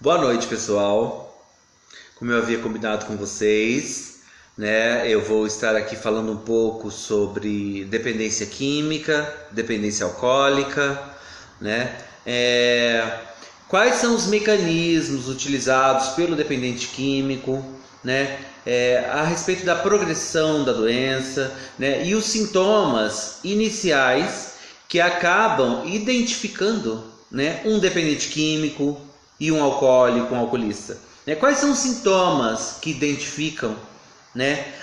Boa noite, pessoal. Como eu havia combinado com vocês, eu vou estar aqui falando um pouco sobre dependência química, dependência alcoólica, quais são os mecanismos utilizados pelo dependente químico, a respeito da progressão da doença, e os sintomas iniciais que acabam identificando, um dependente químico e um alcoólico, um alcoolista. Quais são os sintomas que identificam,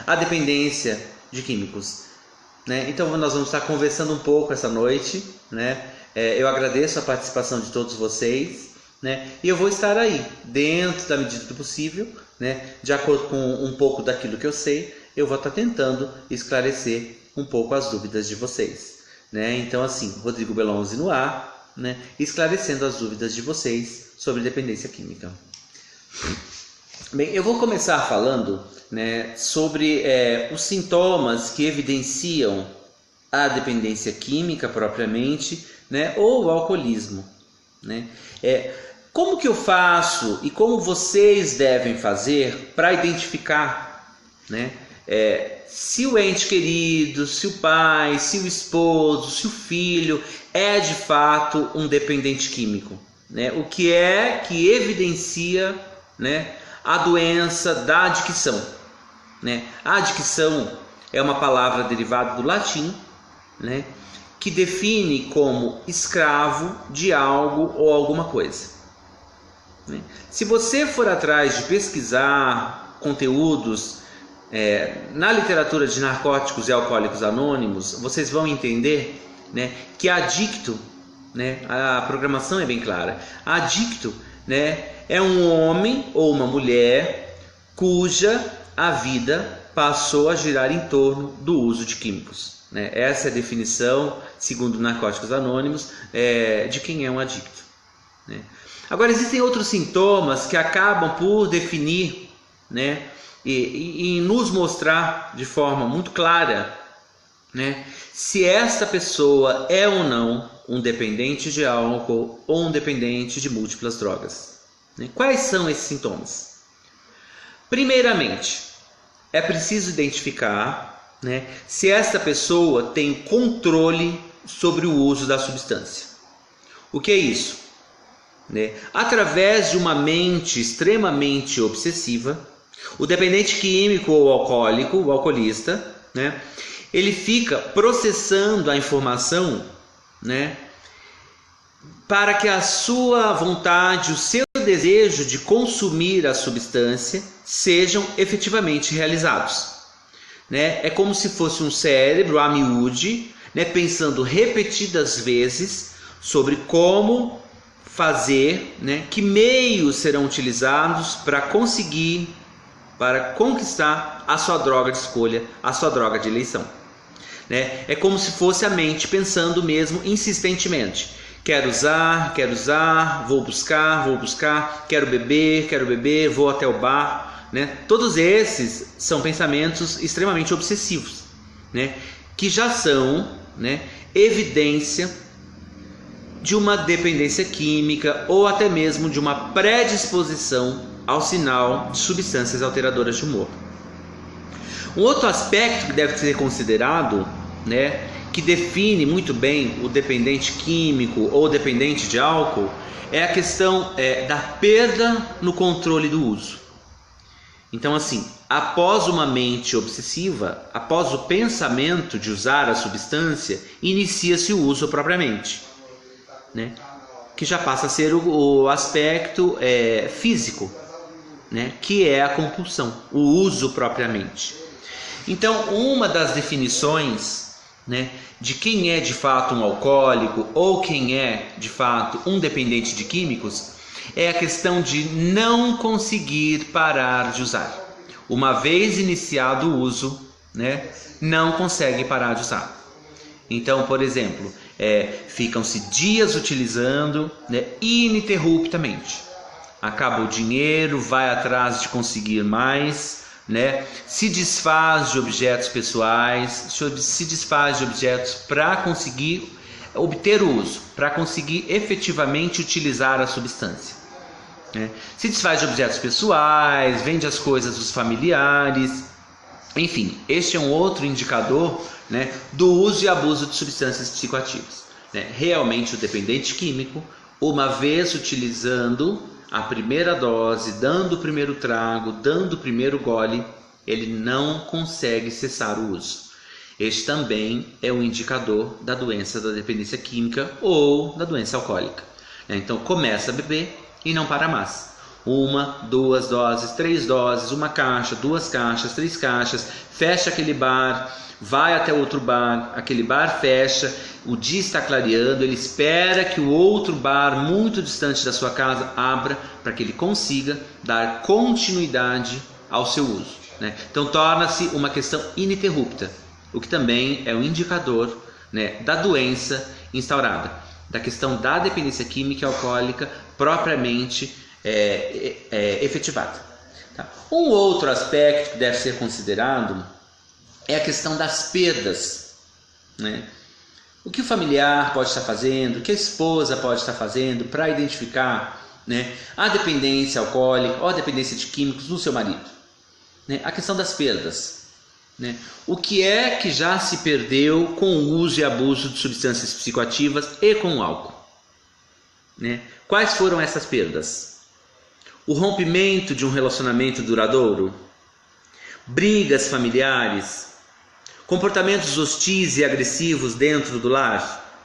a dependência de químicos? Então nós vamos estar conversando um pouco essa noite, eu agradeço a participação de todos vocês, e eu vou estar aí, dentro da medida do possível, de acordo com um pouco daquilo que eu sei, eu vou estar tentando esclarecer um pouco as dúvidas de vocês. Então assim, Rodrigo Belonzi no ar, esclarecendo as dúvidas de vocês sobre dependência química. Bem, eu vou começar falando sobre os sintomas que evidenciam a dependência química propriamente, ou o alcoolismo. Como que eu faço e como vocês devem fazer para identificar, se o ente querido, se o pai, se o esposo, se o filho é de fato um dependente químico? O que é que evidencia, a doença da adicção? A adicção é uma palavra derivada do latim, que define como escravo de algo ou alguma coisa. Se você for atrás de pesquisar conteúdos na literatura de narcóticos e alcoólicos anônimos, vocês vão entender que adicto, a programação é bem clara, adicto é um homem ou uma mulher cuja a vida passou a girar em torno do uso de químicos. Essa é a definição, segundo Narcóticos Anônimos, de quem é um adicto. Agora, existem outros sintomas que acabam por definir e nos mostrar de forma muito clara se esta pessoa é ou não um dependente de álcool ou um dependente de múltiplas drogas. Quais são esses sintomas? Primeiramente, é preciso identificar se esta pessoa tem controle sobre o uso da substância. O que é isso? Através de uma mente extremamente obsessiva, o dependente químico ou alcoólico, o alcoolista, ele fica processando a informação, para que a sua vontade, o seu desejo de consumir a substância sejam efetivamente realizados. É como se fosse um cérebro a miúde, pensando repetidas vezes sobre como fazer, que meios serão utilizados para conquistar a sua droga de escolha, a sua droga de eleição. É como se fosse a mente pensando mesmo insistentemente: quero usar, vou buscar, quero beber, vou até o bar. Todos esses são pensamentos extremamente obsessivos, que já são evidência de uma dependência química ou até mesmo de uma predisposição ao sinal de substâncias alteradoras de humor. Um outro aspecto que deve ser considerado, que define muito bem o dependente químico ou dependente de álcool, é a questão da perda no controle do uso. Então assim, após uma mente obsessiva, após o pensamento de usar a substância, inicia-se o uso propriamente, que já passa a ser o aspecto físico, que é a compulsão, o uso propriamente. Então, uma das definições de quem é de fato um alcoólico ou quem é de fato um dependente de químicos é a questão de não conseguir parar de usar. Uma vez iniciado o uso, não consegue parar de usar. Então, por exemplo, ficam-se dias utilizando ininterruptamente. Acaba o dinheiro, vai atrás de conseguir mais, se desfaz de objetos pessoais, se desfaz de objetos para conseguir obter o uso, para conseguir efetivamente utilizar a substância. né? Se desfaz de objetos pessoais, vende as coisas dos familiares. Enfim, este é um outro indicador, né, do uso e abuso de substâncias psicoativas, né? Realmente o dependente químico, uma vez utilizando a primeira dose, dando o primeiro trago, dando o primeiro gole, ele não consegue cessar o uso. Este também é um indicador da doença da dependência química ou da doença alcoólica. Então começa a beber e não para mais. 1, 2 doses, 3 doses, 1 caixa, 2 caixas, 3 caixas, fecha aquele bar, vai até outro bar, aquele bar fecha, o dia está clareando, ele espera que o outro bar muito distante da sua casa abra para que ele consiga dar continuidade ao seu uso, né? Então torna-se uma questão ininterrupta, o que também é um indicador, né, da doença instaurada, da questão da dependência química e alcoólica propriamente efetivada. Tá? Um outro aspecto que deve ser considerado é a questão das perdas, né? O que o familiar pode estar fazendo, o que a esposa pode estar fazendo para identificar, né, a dependência alcoólica ou a dependência de químicos no seu marido, né? A questão das perdas, né? O que é que já se perdeu com o uso e abuso de substâncias psicoativas e com o álcool, né? Quais foram essas perdas? O rompimento de um relacionamento duradouro, brigas familiares, comportamentos hostis e agressivos dentro do lar.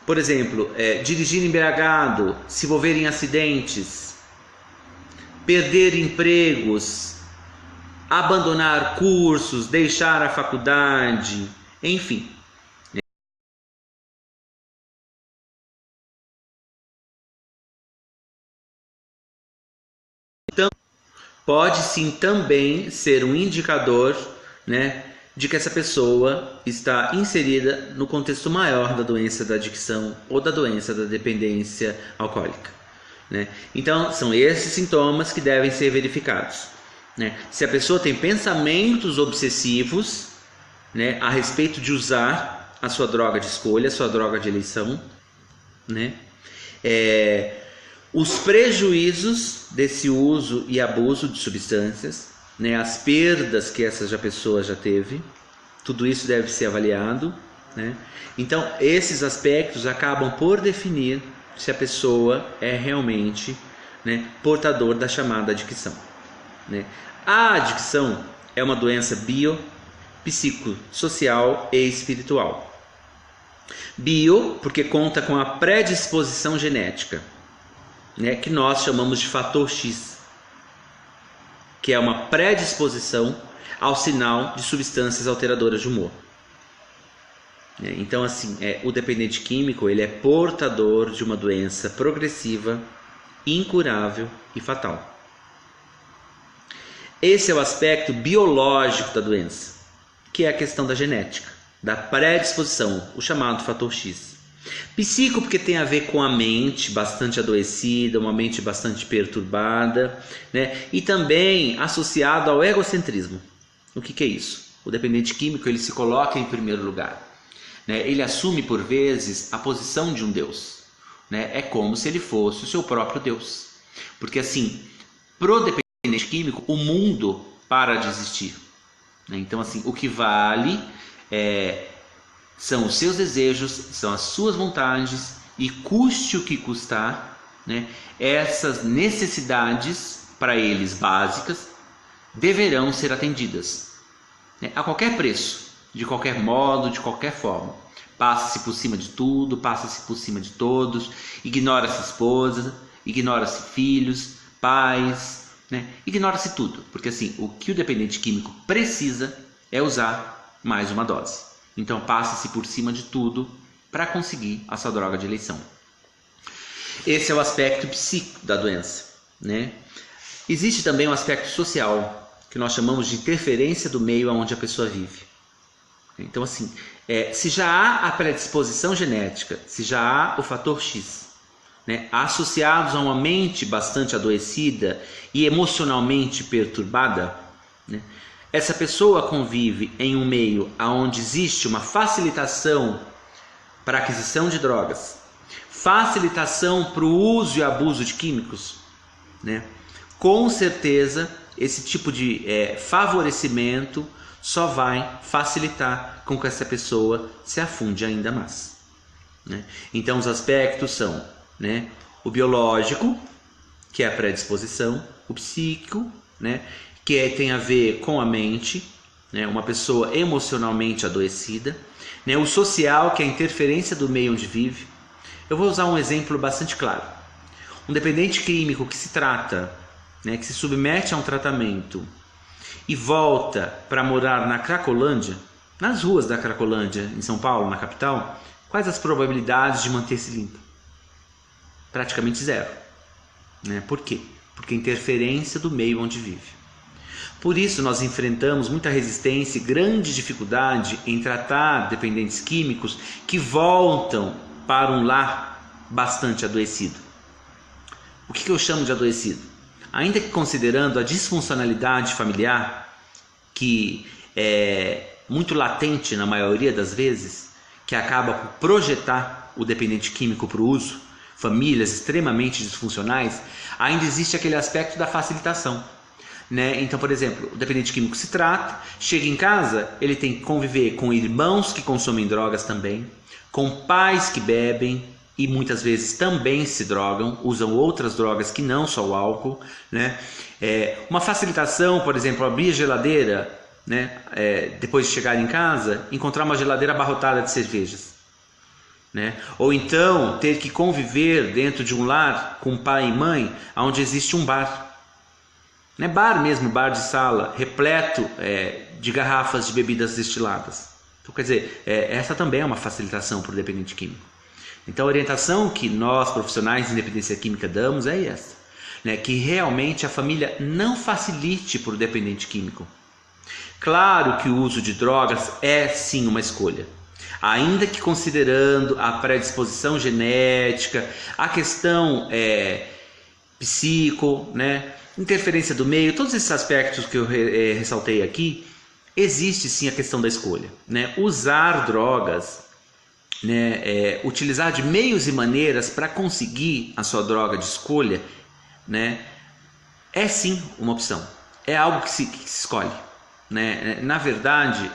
Por exemplo, dirigir embriagado, se envolver em acidentes, perder empregos, abandonar cursos, deixar a faculdade, enfim. Então, pode sim também ser um indicador, né, de que essa pessoa está inserida no contexto maior da doença da adicção ou da doença da dependência alcoólica, né? Então, são esses sintomas que devem ser verificados, né? Se a pessoa tem pensamentos obsessivos, né, a respeito de usar a sua droga de escolha, a sua droga de eleição, né? Os prejuízos desse uso e abuso de substâncias, né, as perdas que essa pessoa já teve, tudo isso deve ser avaliado, né? Então, esses aspectos acabam por definir se a pessoa é realmente, né, portador da chamada adicção, né? A adicção é uma doença psicossocial e espiritual. Bio, porque conta com a predisposição genética, né, que nós chamamos de fator X, que é uma predisposição ao sinal de substâncias alteradoras de humor. Então, assim, o dependente químico, ele é portador de uma doença progressiva, incurável e fatal. Esse é o aspecto biológico da doença, que é a questão da genética, da predisposição, o chamado fator X. Psico, porque tem a ver com a mente bastante adoecida, uma mente bastante perturbada, né? E também associado ao egocentrismo. O que é isso? O dependente químico, ele se coloca em primeiro lugar, né? Ele assume por vezes a posição de um Deus, né? É como se ele fosse o seu próprio Deus, porque assim, pro dependente químico, o mundo para de existir, né? Então assim, o que vale são os seus desejos, são as suas vontades e, custe o que custar, né, essas necessidades para eles básicas deverão ser atendidas, né, a qualquer preço, de qualquer modo, de qualquer forma. Passa-se por cima de tudo, passa-se por cima de todos, ignora-se esposa, ignora-se filhos, pais, né, ignora-se tudo, porque assim, o que o dependente químico precisa é usar mais uma dose. Então passa-se por cima de tudo para conseguir a sua droga de eleição. Esse é o aspecto psíquico da doença, né? Existe também um aspecto social, que nós chamamos de interferência do meio onde a pessoa vive. Então assim, se já há a predisposição genética, se já há o fator X, né, associados a uma mente bastante adoecida e emocionalmente perturbada, né, essa pessoa convive em um meio onde existe uma facilitação para a aquisição de drogas, facilitação para o uso e abuso de químicos, né? Com certeza esse tipo de favorecimento só vai facilitar com que essa pessoa se afunde ainda mais, né? Então os aspectos são, né, o biológico, que é a predisposição, o psíquico, né, que tem a ver com a mente, né, uma pessoa emocionalmente adoecida, né, o social, que é a interferência do meio onde vive. Eu vou usar um exemplo bastante claro. Um dependente químico que se trata, né, que se submete a um tratamento e volta para morar na Cracolândia, nas ruas da Cracolândia, em São Paulo, na capital, quais as probabilidades de manter-se limpo? Praticamente zero, né? Por quê? Porque interferência do meio onde vive. Por isso nós enfrentamos muita resistência e grande dificuldade em tratar dependentes químicos que voltam para um lar bastante adoecido. O que eu chamo de adoecido? Ainda que considerando a disfuncionalidade familiar, que é muito latente na maioria das vezes, que acaba por projetar o dependente químico para o uso, famílias extremamente disfuncionais, ainda existe aquele aspecto da facilitação, né? Então, por exemplo, o dependente químico se trata, chega em casa, ele tem que conviver com irmãos que consomem drogas também, com pais que bebem e muitas vezes também se drogam, usam outras drogas que não só o álcool, né? Uma facilitação, por exemplo, abrir a geladeira, né? Depois de chegar em casa, encontrar uma geladeira abarrotada de cervejas, né? Ou então ter que conviver dentro de um lar com pai e mãe, onde existe um bar, né? Bar mesmo, bar de sala, repleto de garrafas de bebidas destiladas. Então, quer dizer, essa também é uma facilitação para o dependente químico. Então a orientação que nós, profissionais de dependência química, damos é essa, né? Que realmente a família não facilite para o dependente químico. Claro que o uso de drogas é sim uma escolha, ainda que considerando a predisposição genética, a questão psico, né, interferência do meio, todos esses aspectos que eu ressaltei aqui, existe sim a questão da escolha, né? Usar drogas, né, utilizar de meios e maneiras para conseguir a sua droga de escolha, né, é sim uma opção, é algo que se escolhe, né? Na verdade,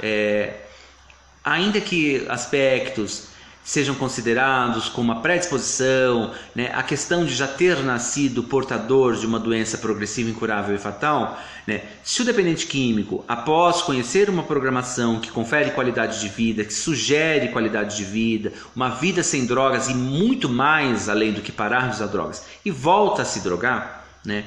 ainda que aspectos sejam considerados como uma predisposição, né, a questão de já ter nascido portador de uma doença progressiva, incurável e fatal, né, se o dependente químico, após conhecer uma programação que confere qualidade de vida, que sugere qualidade de vida, uma vida sem drogas e muito mais além do que parar de usar drogas, e volta a se drogar, né,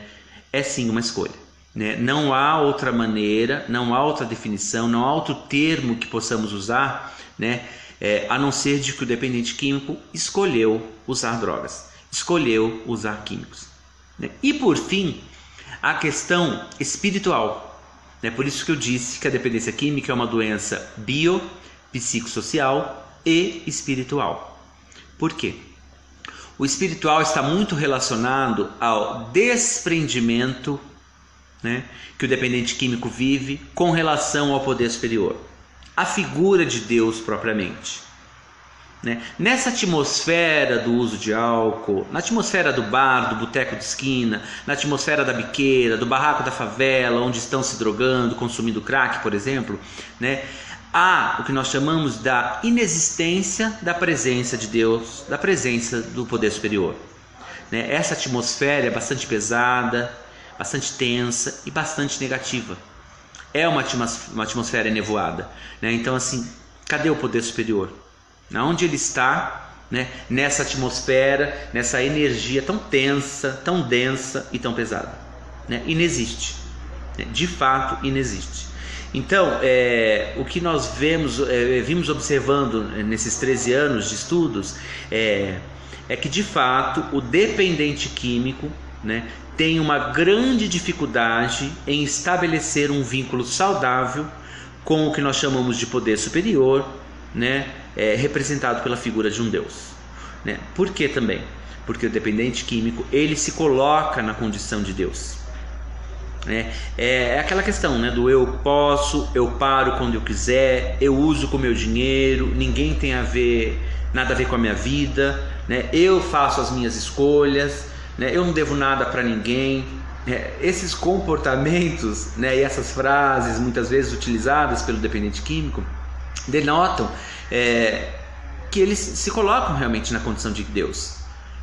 é sim uma escolha, né? Não há outra maneira, não há outra definição, não há outro termo que possamos usar, né, a não ser de que o dependente químico escolheu usar drogas, escolheu usar químicos, né? E por fim, a questão espiritual, né? Por isso que eu disse que a dependência química é uma doença psicossocial e espiritual. Por quê? O espiritual está muito relacionado ao desprendimento, né, que o dependente químico vive com relação ao poder superior, a figura de Deus propriamente, né? Nessa atmosfera do uso de álcool, na atmosfera do bar, do boteco de esquina, na atmosfera da biqueira, do barraco da favela, onde estão se drogando, consumindo crack, por exemplo, né, há o que nós chamamos da inexistência da presença de Deus, da presença do poder superior, né? Essa atmosfera é bastante pesada, bastante tensa e bastante negativa. É uma atmosfera nevoada, né? Então, assim, cadê o poder superior? Onde ele está, né? Nessa atmosfera, nessa energia tão tensa, tão densa e tão pesada, né? Inexiste, né? De fato, inexiste. Então, o que nós vimos observando nesses 13 anos de estudos é que, de fato, o dependente químico, né, tem uma grande dificuldade em estabelecer um vínculo saudável com o que nós chamamos de poder superior, né, representado pela figura de um Deus, né? Por que também? Porque o dependente químico, ele se coloca na condição de Deus, né? É aquela questão, né, do eu posso, eu paro quando eu quiser, eu uso com meu dinheiro, ninguém tem a ver, nada a ver com a minha vida, né? Eu faço as minhas escolhas, né? Eu não devo nada para ninguém. Esses comportamentos, né, e essas frases muitas vezes utilizadas pelo dependente químico denotam que eles se colocam realmente na condição de Deus,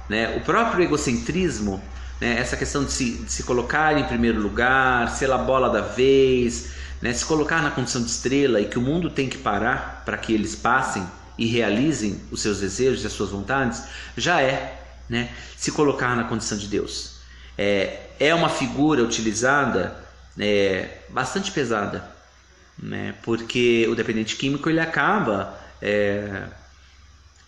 né? O próprio egocentrismo, né, essa questão de se colocar em primeiro lugar, ser a bola da vez, né, se colocar na condição de estrela e que o mundo tem que parar para que eles passem e realizem os seus desejos e as suas vontades, já né, se colocar na condição de Deus. É uma figura utilizada bastante pesada, né, porque o dependente químico ele acaba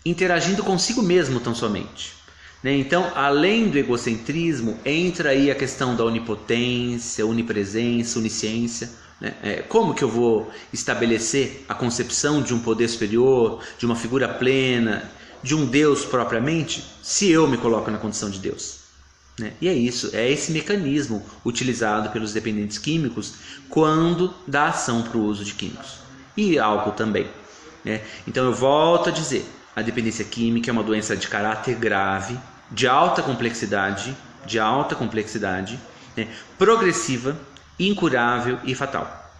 interagindo consigo mesmo tão somente, né? Então, além do egocentrismo, entra aí a questão da onipotência, onipresença, onisciência, né? Como que eu vou estabelecer a concepção de um poder superior, de uma figura plena, de um Deus propriamente, se eu me coloco na condição de Deus, né? E é isso, é esse mecanismo utilizado pelos dependentes químicos quando dá ação para o uso de químicos e álcool também, né? Então eu volto a dizer, a dependência química é uma doença de caráter grave, de alta complexidade, né? Progressiva, incurável e fatal.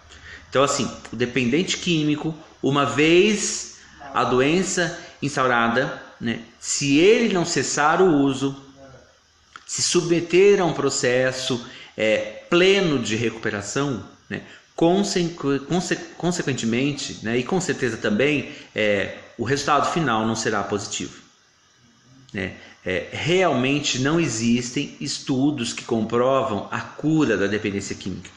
Então assim, o dependente químico, uma vez a doença instaurada, né, se ele não cessar o uso, se submeter a um processo pleno de recuperação, né, consequentemente, né, e com certeza também, o resultado final não será positivo, né? Realmente não existem estudos que comprovam a cura da dependência química.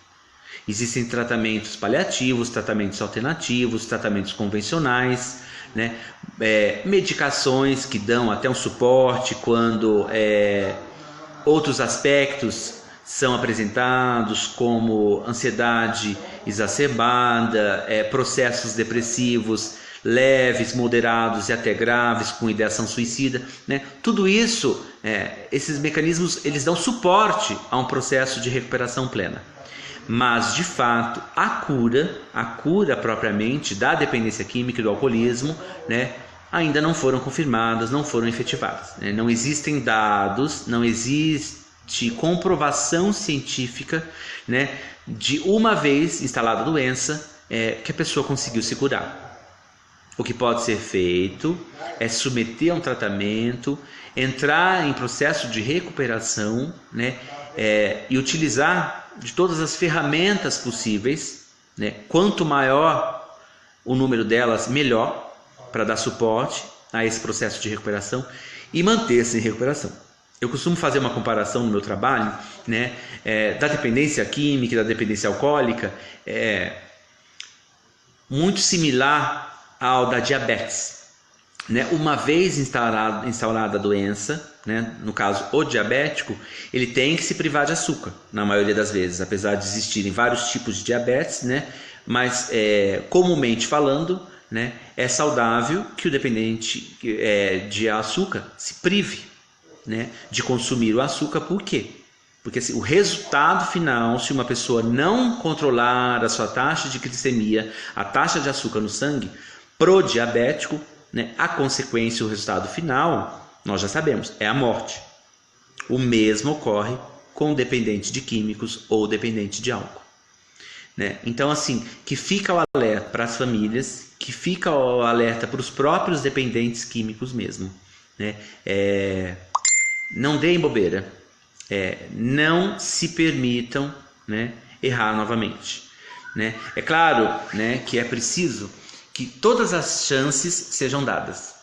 Existem tratamentos paliativos, tratamentos alternativos, tratamentos convencionais, né? Medicações que dão até um suporte quando outros aspectos são apresentados, como ansiedade exacerbada, processos depressivos leves, moderados e até graves, com ideação suicida, né? Tudo isso, esses mecanismos, eles dão suporte a um processo de recuperação plena. Mas, de fato, a cura propriamente da dependência química e do alcoolismo, né, ainda não foram confirmadas, não foram efetivadas, né? Não existem dados, não existe comprovação científica, né, de uma vez instalada a doença, que a pessoa conseguiu se curar. O que pode ser feito é submeter a um tratamento, entrar em processo de recuperação, né, e utilizar de todas as ferramentas possíveis, né? Quanto maior o número delas, melhor, para dar suporte a esse processo de recuperação e manter-se em recuperação. Eu costumo fazer uma comparação no meu trabalho, né, da dependência química e da dependência alcoólica, muito similar ao da diabetes, né? Uma vez instaurada a doença, né, no caso o diabético, ele tem que se privar de açúcar, na maioria das vezes, apesar de existirem vários tipos de diabetes, né, mas comumente falando, né, é saudável que o dependente de açúcar se prive, né, de consumir o açúcar. Por quê? Porque assim, o resultado final, se uma pessoa não controlar a sua taxa de glicemia, a taxa de açúcar no sangue, pro diabético, né, a consequência, o resultado final, nós já sabemos, é a morte. O mesmo ocorre com o dependente de químicos ou dependente de álcool, né? Então, assim, que fica o alerta para as famílias, que fica o alerta para os próprios dependentes químicos mesmo, né? Não deem bobeira, não se permitam, né, errar novamente, né? É claro, né, que é preciso que todas as chances sejam dadas,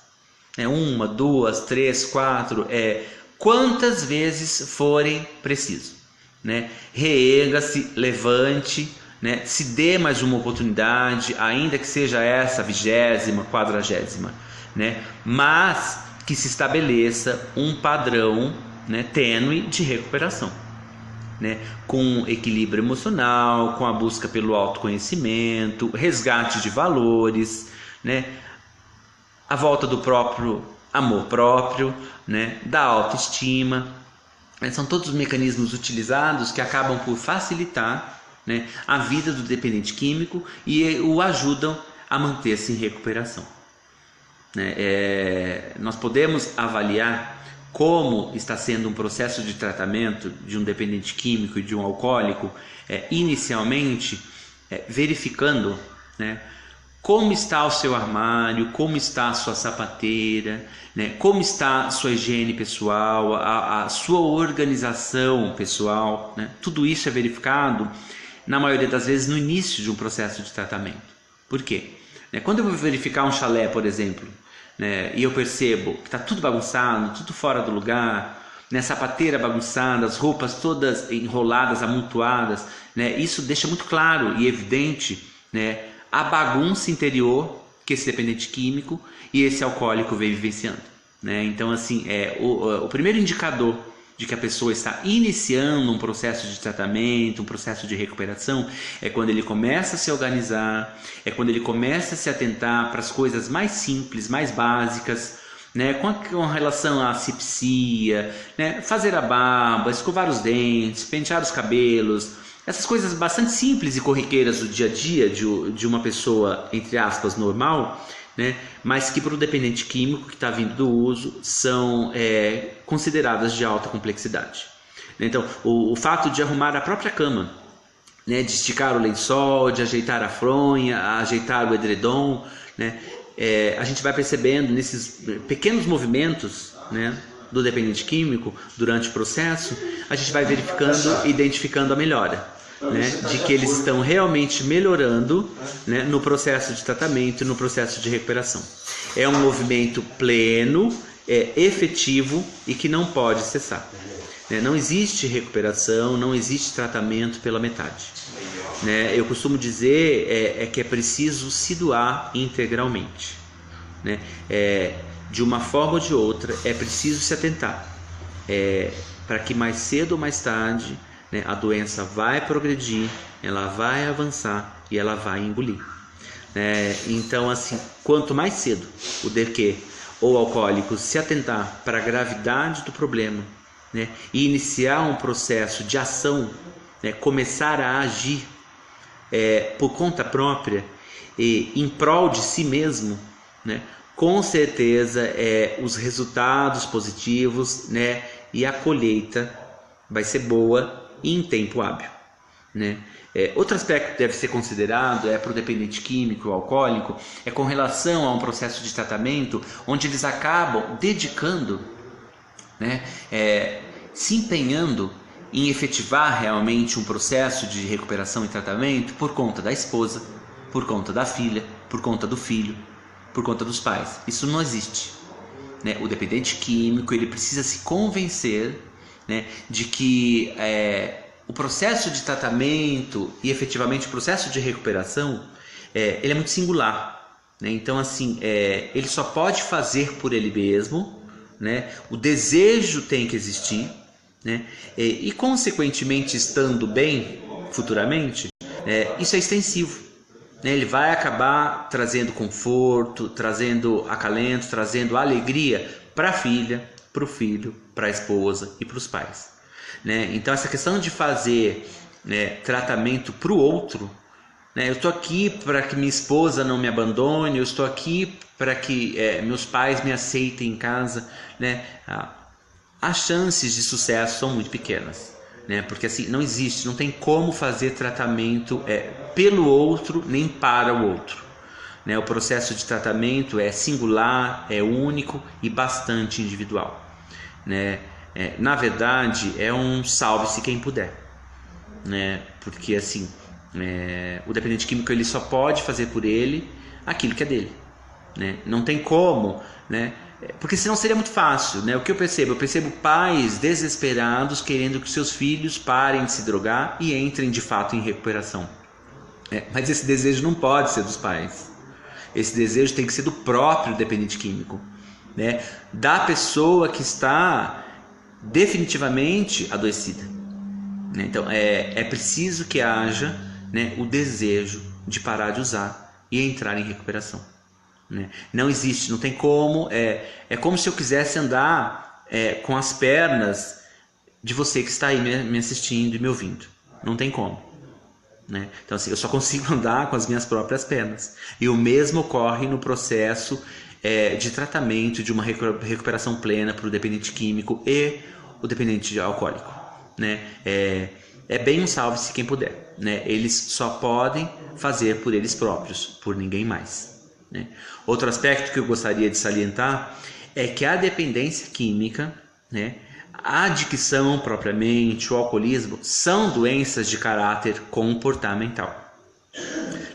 uma, duas, três, quatro, quantas vezes forem preciso, né? Reerga-se, levante, né? Se dê mais uma oportunidade, ainda que seja essa 20ª, 40ª, né? Mas que se estabeleça um padrão, né, tênue de recuperação, né, com equilíbrio emocional, com a busca pelo autoconhecimento, resgate de valores, né, a volta do próprio amor próprio, né, da autoestima. São todos os mecanismos utilizados que acabam por facilitar, né, a vida do dependente químico e o ajudam a manter-se em recuperação, né? Nós podemos avaliar como está sendo um processo de tratamento de um dependente químico e de um alcoólico, inicialmente verificando, né, como está o seu armário, como está a sua sapateira, né, como está a sua higiene pessoal, a sua organização pessoal, né? Tudo isso é verificado, na maioria das vezes, no início de um processo de tratamento. Por quê? Quando eu vou verificar um chalé, por exemplo, né, e eu percebo que está tudo bagunçado, tudo fora do lugar, né, sapateira bagunçada, as roupas todas enroladas, amontoadas, né, isso deixa muito claro e evidente, né, a bagunça interior que esse dependente químico e esse alcoólico vem vivenciando, né? Então, assim, o primeiro indicador de que a pessoa está iniciando um processo de tratamento, um processo de recuperação, é quando ele começa a se organizar, é quando ele começa a se atentar para as coisas mais simples, mais básicas, né, com relação à asepsia, né, fazer a barba, escovar os dentes, pentear os cabelos, essas coisas bastante simples e corriqueiras do dia a dia de uma pessoa, entre aspas, normal, né, mas que para o dependente químico que está vindo do uso são consideradas de alta complexidade. Então, o fato de arrumar a própria cama, né, de esticar o lençol, de ajeitar a fronha, ajeitar o edredom, né, a gente vai percebendo nesses pequenos movimentos, né, do dependente químico durante o processo, a gente vai verificando e identificando a melhora, né, de que eles estão realmente melhorando, né, no processo de tratamento, no processo de recuperação. É um movimento pleno, efetivo e que não pode cessar. Não existe recuperação, não existe tratamento pela metade. Eu costumo dizer que é preciso se doar integralmente. De uma forma ou de outra, é preciso se atentar para que mais cedo ou mais tarde, né, a doença vai progredir, ela vai avançar e ela vai engolir. Então, assim, quanto mais cedo o DQ ou alcoólico se atentar para a gravidade do problema, né, e iniciar um processo de ação, né, começar a agir por conta própria e em prol de si mesmo, né, com certeza os resultados positivos, né, e a colheita vai ser boa e em tempo hábil, né? Outro aspecto que deve ser considerado para o dependente químico ou alcoólico com relação a um processo de tratamento onde eles acabam dedicando, né, se empenhando em efetivar realmente um processo de recuperação e tratamento por conta da esposa, por conta da filha, por conta do filho, por conta dos pais. Isso não existe, né? O dependente químico ele precisa se convencer, né, de que o processo de tratamento e efetivamente o processo de recuperação ele é muito singular, né? Então, assim, ele só pode fazer por ele mesmo, né? O desejo tem que existir, né? E consequentemente estando bem futuramente, isso é extensivo, né? Ele vai acabar trazendo conforto, trazendo acalento, trazendo alegria para a filha, para o filho, para a esposa e para os pais, né? Então essa questão de fazer, né, tratamento para o outro, né? Eu estou aqui para que minha esposa não me abandone, eu estou aqui para que meus pais me aceitem em casa, né? As chances de sucesso são muito pequenas, né? Porque assim, não existe, não tem como fazer tratamento pelo outro nem para o outro, né? O processo de tratamento é singular, é único e bastante individual, né? Na verdade, é um salve-se quem puder, né? Porque assim, o dependente químico ele só pode fazer por ele aquilo que é dele, né? Não tem como, né? Porque senão seria muito fácil, né? O que eu percebo pais desesperados querendo que seus filhos parem de se drogar e entrem de fato em recuperação. Mas esse desejo não pode ser dos pais. Esse desejo tem que ser do próprio dependente químico, né? Da pessoa que está definitivamente adoecida, né? Então é preciso que haja, né, o desejo de parar de usar e entrar em recuperação, né? Não existe, não tem como. É como se eu quisesse andar com as pernas de você que está aí me assistindo e me ouvindo. Não tem como, né? Então assim, eu só consigo andar com as minhas próprias pernas. E o mesmo ocorre no processo de tratamento, de uma recuperação plena para o dependente químico e o dependente alcoólico, né? É bem um salve-se quem puder, né? Eles só podem fazer por eles próprios, por ninguém mais, né? Outro aspecto que eu gostaria de salientar é que a dependência química, né, a adicção propriamente, o alcoolismo, são doenças de caráter comportamental.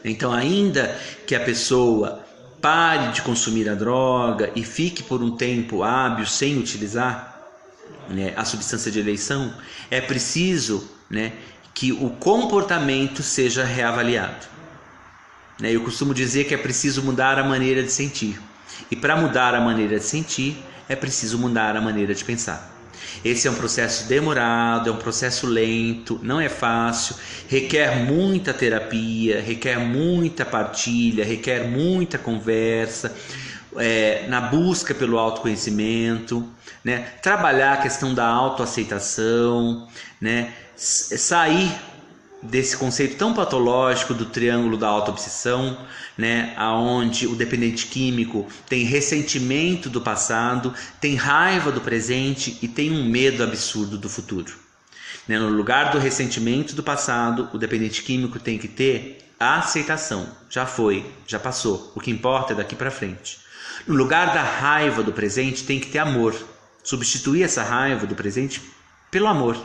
Então, ainda que a pessoa pare de consumir a droga e fique por um tempo hábil sem utilizar, né, a substância de eleição, é preciso, né, que o comportamento seja reavaliado. Né? Eu costumo dizer que é preciso mudar a maneira de sentir. E para mudar a maneira de sentir, é preciso mudar a maneira de pensar. Esse é um processo demorado, é um processo lento, não é fácil, requer muita terapia, requer muita partilha, requer muita conversa, na busca pelo autoconhecimento, né? Trabalhar a questão da autoaceitação, né? Sair desse conceito tão patológico do triângulo da autoobsessão, né, aonde o dependente químico tem ressentimento do passado, tem raiva do presente e tem um medo absurdo do futuro. Né, no lugar do ressentimento do passado, o dependente químico tem que ter a aceitação. Já foi, já passou. O que importa é daqui para frente. No lugar da raiva do presente, tem que ter amor. Substituir essa raiva do presente pelo amor,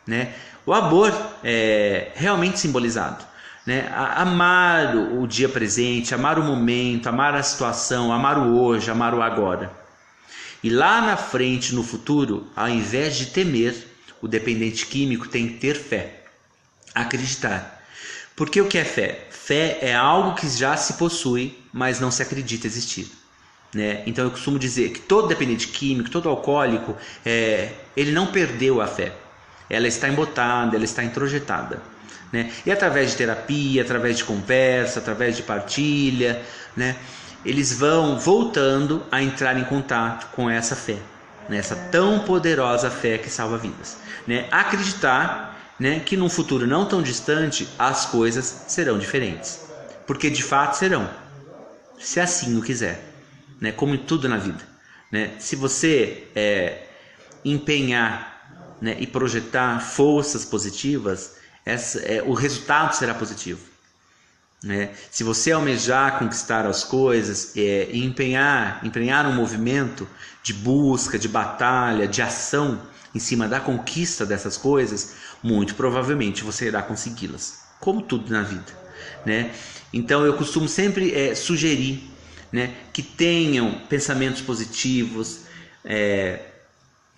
né? O amor é realmente simbolizado, né? Amar o dia presente, amar o momento, amar a situação, amar o hoje, amar o agora. E lá na frente, no futuro, ao invés de temer, o dependente químico tem que ter fé, acreditar. Porque o que é fé? Fé é algo que já se possui, mas não se acredita existir, né? Então eu costumo dizer que todo dependente químico, todo alcoólico, ele não perdeu a fé. Ela está embotada, ela está introjetada, né? E através de terapia, através de conversa, através de partilha, né, eles vão voltando a entrar em contato com essa fé, né, essa tão poderosa fé que salva vidas, né? Acreditar, né, que num futuro não tão distante as coisas serão diferentes, porque de fato serão, se assim o quiser, né? Como em tudo na vida, né? Se você empenhar, né, e projetar forças positivas, o resultado será positivo, né? Se você almejar conquistar as coisas e empenhar um movimento de busca, de batalha, de ação em cima da conquista dessas coisas, muito provavelmente você irá consegui-las, como tudo na vida, né? Então eu costumo sempre sugerir, né, que tenham pensamentos positivos,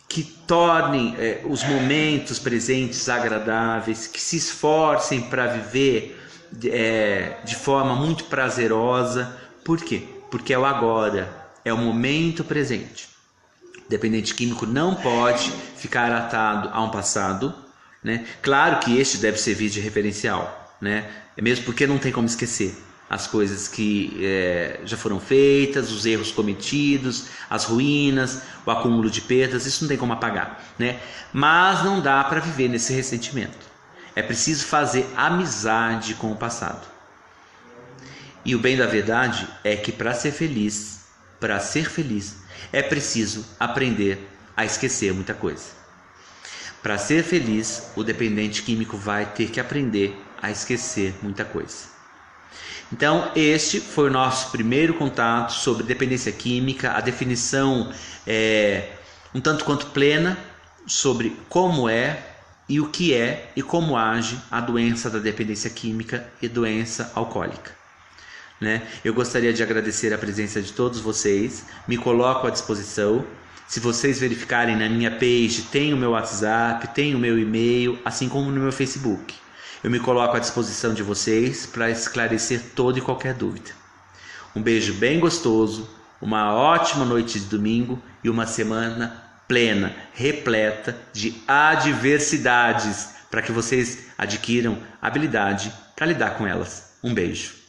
que tornem os momentos presentes agradáveis, que se esforcem para viver de forma muito prazerosa. Por quê? Porque é o agora, é o momento presente. O dependente químico não pode ficar atado a um passado, né? Claro que este deve servir de referencial, né? Mesmo porque não tem como esquecer as coisas que já foram feitas, os erros cometidos, as ruínas, o acúmulo de perdas, isso não tem como apagar, né? Mas não dá para viver nesse ressentimento. É preciso fazer amizade com o passado. E o bem da verdade é que para ser feliz, é preciso aprender a esquecer muita coisa. Para ser feliz, o dependente químico vai ter que aprender a esquecer muita coisa. Então, este foi o nosso primeiro contato sobre dependência química, a definição um tanto quanto plena sobre como é e o que é e como age a doença da dependência química e doença alcoólica, né? Eu gostaria de agradecer a presença de todos vocês, me coloco à disposição. Se vocês verificarem na minha page, tem o meu WhatsApp, tem o meu e-mail, assim como no meu Facebook. Eu me coloco à disposição de vocês para esclarecer toda e qualquer dúvida. Um beijo bem gostoso, uma ótima noite de domingo e uma semana plena, repleta de adversidades, para que vocês adquiram habilidade para lidar com elas. Um beijo.